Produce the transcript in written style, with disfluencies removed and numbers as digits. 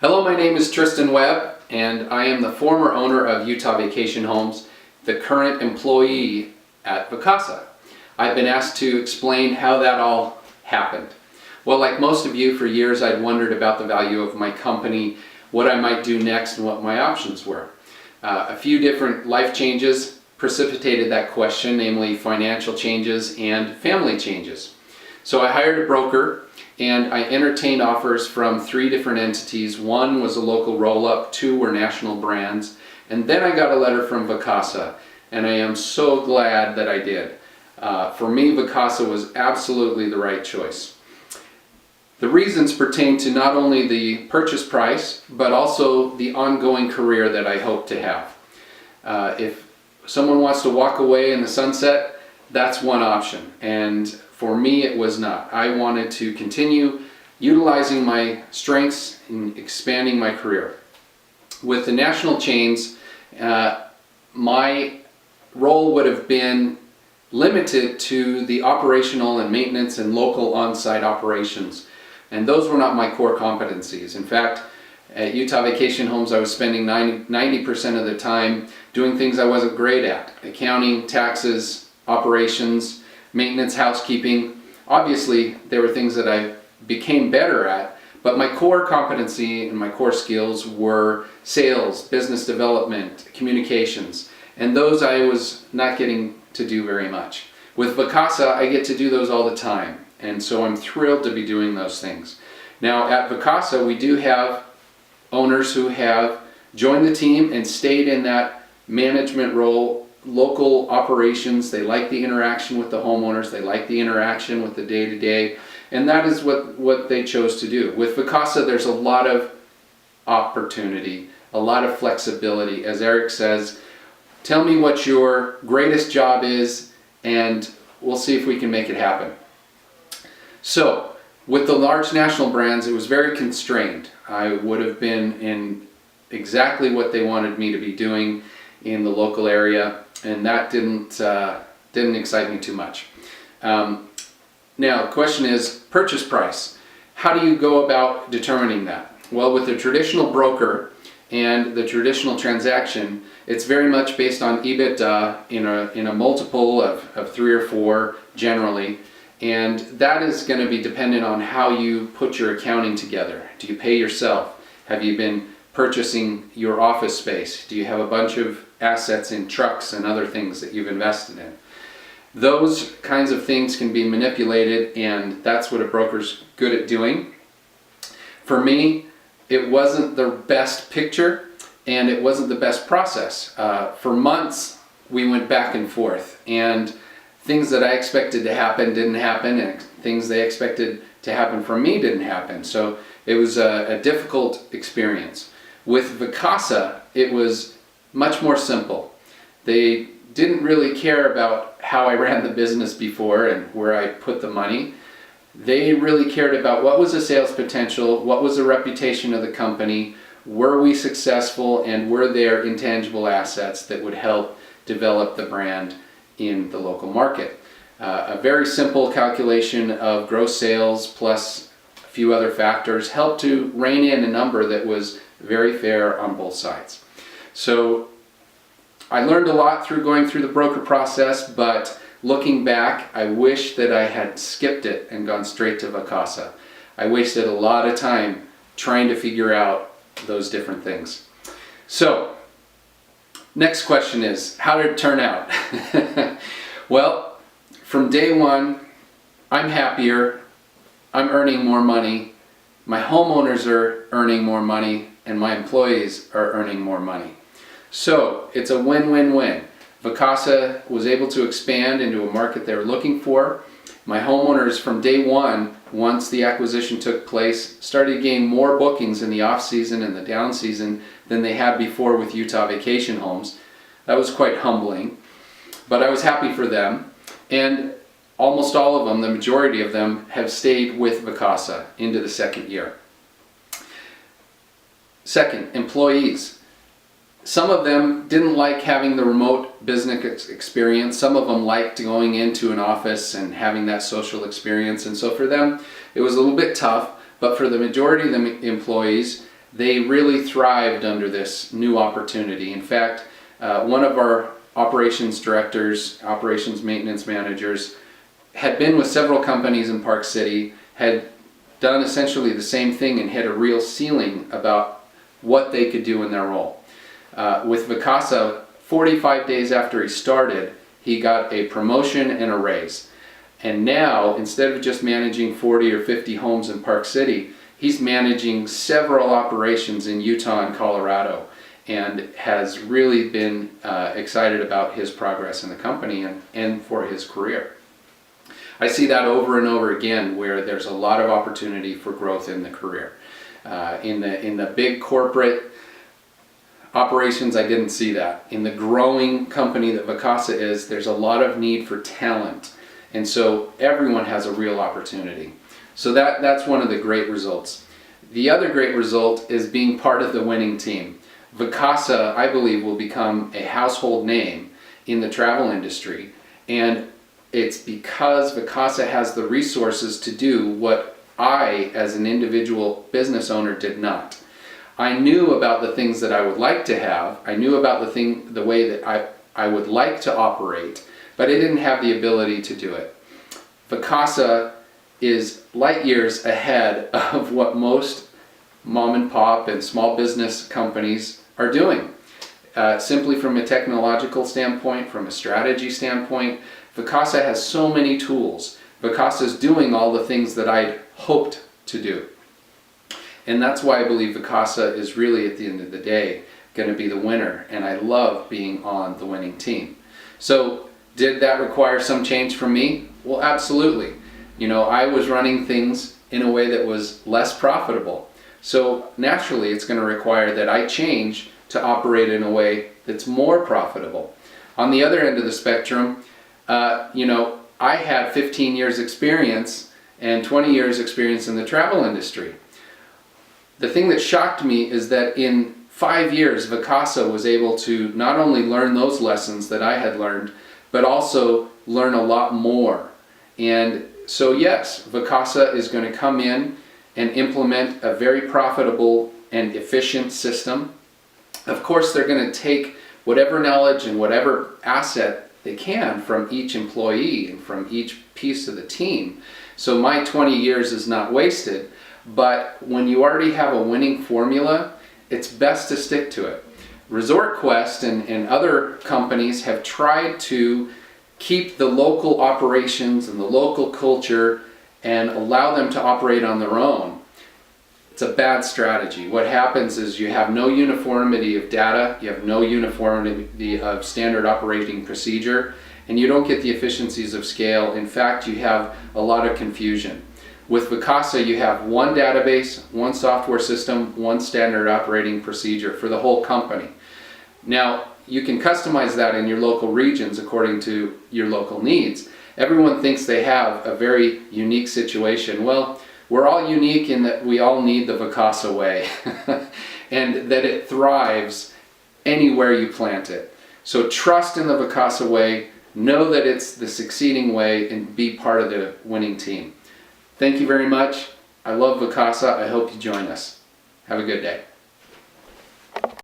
Hello, my name is Tristan Webb, and I am the former owner of Utah Vacation Homes, the current employee at Vacasa. I've been asked to explain how that all happened. Well, like most of you, for years I'd wondered about the value of my company, what I might do next, and what my options were. A few different life changes precipitated that question, namely financial changes and family changes. So I hired a broker and I entertained offers from 3 different entities. 1 was a local roll-up, 2 were national brands, and then I got a letter from Vacasa, and I am so glad that I did. For me, Vacasa was absolutely the right choice. The reasons pertain to not only the purchase price, but also the ongoing career that I hope to have. If someone wants to walk away in the sunset, that's one option, and for me it was not. I wanted to continue utilizing my strengths in expanding my career. With the national chains, my role would have been limited to the operational and maintenance and local on-site operations, and those were not my core competencies. In fact, at Utah Vacation Homes, I was spending 90% of the time doing things I wasn't great at: accounting, taxes, operations, maintenance, housekeeping. Obviously, there were things that I became better at, but my core competency and my core skills were sales, business development, communications, and those I was not getting to do very much. With Vacasa, I get to do those all the time, and so I'm thrilled to be doing those things. Now, at Vacasa, we do have owners who have joined the team and stayed in that management role, local operations. They like the interaction with the homeowners, they like the interaction with the day-to-day, and that is what they chose to do. With Vacasa, there's a lot of opportunity, a lot of flexibility. As Eric says, tell me what your greatest job is and we'll see if we can make it happen. So, with the large national brands, it was very constrained. I would have been in exactly what they wanted me to be doing in the local area, and that didn't excite me too much. Now, the question is purchase price. How do you go about determining that? Well, with the traditional broker and the traditional transaction, it's very much based on EBITDA in a multiple of 3 or 4 generally. And that is going to be dependent on how you put your accounting together. Do you pay yourself? Have you been purchasing your office space? Do you have a bunch of assets in trucks and other things that you've invested in? Those kinds of things can be manipulated, and that's what a broker's good at doing. For me, it wasn't the best picture and it wasn't the best process. For months, we went back and forth, and things that I expected to happen didn't happen, and things they expected to happen from me didn't happen. So it was a difficult experience. With Vacasa, it was much more simple. They didn't really care about how I ran the business before and where I put the money. They really cared about what was the sales potential, what was the reputation of the company, were we successful, and were there intangible assets that would help develop the brand in the local market. A very simple calculation of gross sales plus a few other factors helped to rein in a number that was very fair on both sides. So I learned a lot through going through the broker process, but looking back, I wish that I had skipped it and gone straight to Vacasa. I wasted a lot of time trying to figure out those different things. So, next question is, how did it turn out? Well, from day one, I'm happier, I'm earning more money, my homeowners are earning more money, and my employees are earning more money. So, it's a win-win-win. Vacasa was able to expand into a market they were looking for. My homeowners from day one, once the acquisition took place, started getting more bookings in the off-season and the down-season than they had before with Utah Vacation Homes. That was quite humbling, but I was happy for them, and almost all of them, the majority of them, have stayed with Vacasa into the 2nd year. Second, employees. Some of them didn't like having the remote business experience. Some of them liked going into an office and having that social experience, and so for them it was a little bit tough, but for the majority of the employees, they really thrived under this new opportunity. In fact, one of our operations directors, operations maintenance managers, had been with several companies in Park City, had done essentially the same thing and hit a real ceiling about what they could do in their role. With Vacasa, 45 days after he started, he got a promotion and a raise. And now, instead of just managing 40 or 50 homes in Park City, he's managing several operations in Utah and Colorado, and has really been excited about his progress in the company and for his career. I see that over and over again, where there's a lot of opportunity for growth in the career. In the big corporate operations, I didn't see that. In the growing company that Vacasa is, there's a lot of need for talent. And so everyone has a real opportunity. So that's one of the great results. The other great result is being part of the winning team. Vacasa, I believe, will become a household name in the travel industry. And it's because Vacasa has the resources to do what I, as an individual business owner, did not. I knew about the things that I would like to have. I knew about the way that I would like to operate, but I didn't have the ability to do it. Vacasa is light years ahead of what most mom and pop and small business companies are doing. Simply from a technological standpoint, from a strategy standpoint, Vacasa has so many tools. Vacasa is doing all the things that I'd hoped to do. And that's why I believe Vacasa is really, at the end of the day, going to be the winner. And I love being on the winning team. So did that require some change from me? Well, absolutely. You know, I was running things in a way that was less profitable. So naturally, it's going to require that I change to operate in a way that's more profitable. On the other end of the spectrum, I had 15 years experience and 20 years experience in the travel industry. The thing that shocked me is that in 5 years, Vacasa was able to not only learn those lessons that I had learned, but also learn a lot more. And so yes, Vacasa is going to come in and implement a very profitable and efficient system. Of course, they're going to take whatever knowledge and whatever asset they can from each employee and from each piece of the team. So my 20 years is not wasted, but when you already have a winning formula, it's best to stick to it. Resort Quest and other companies have tried to keep the local operations and the local culture and allow them to operate on their own. It's a bad strategy. What happens is you have no uniformity of data, you have no uniformity of standard operating procedure, and you don't get the efficiencies of scale. In fact, you have a lot of confusion. With Vacasa, you have one database, one software system, one standard operating procedure for the whole company. Now, you can customize that in your local regions according to your local needs. Everyone thinks they have a very unique situation. Well, we're all unique in that we all need the Vacasa way and that it thrives anywhere you plant it. So trust in the Vacasa way, know that it's the succeeding way, and be part of the winning team. Thank you very much. I love Vacasa. I hope you join us. Have a good day.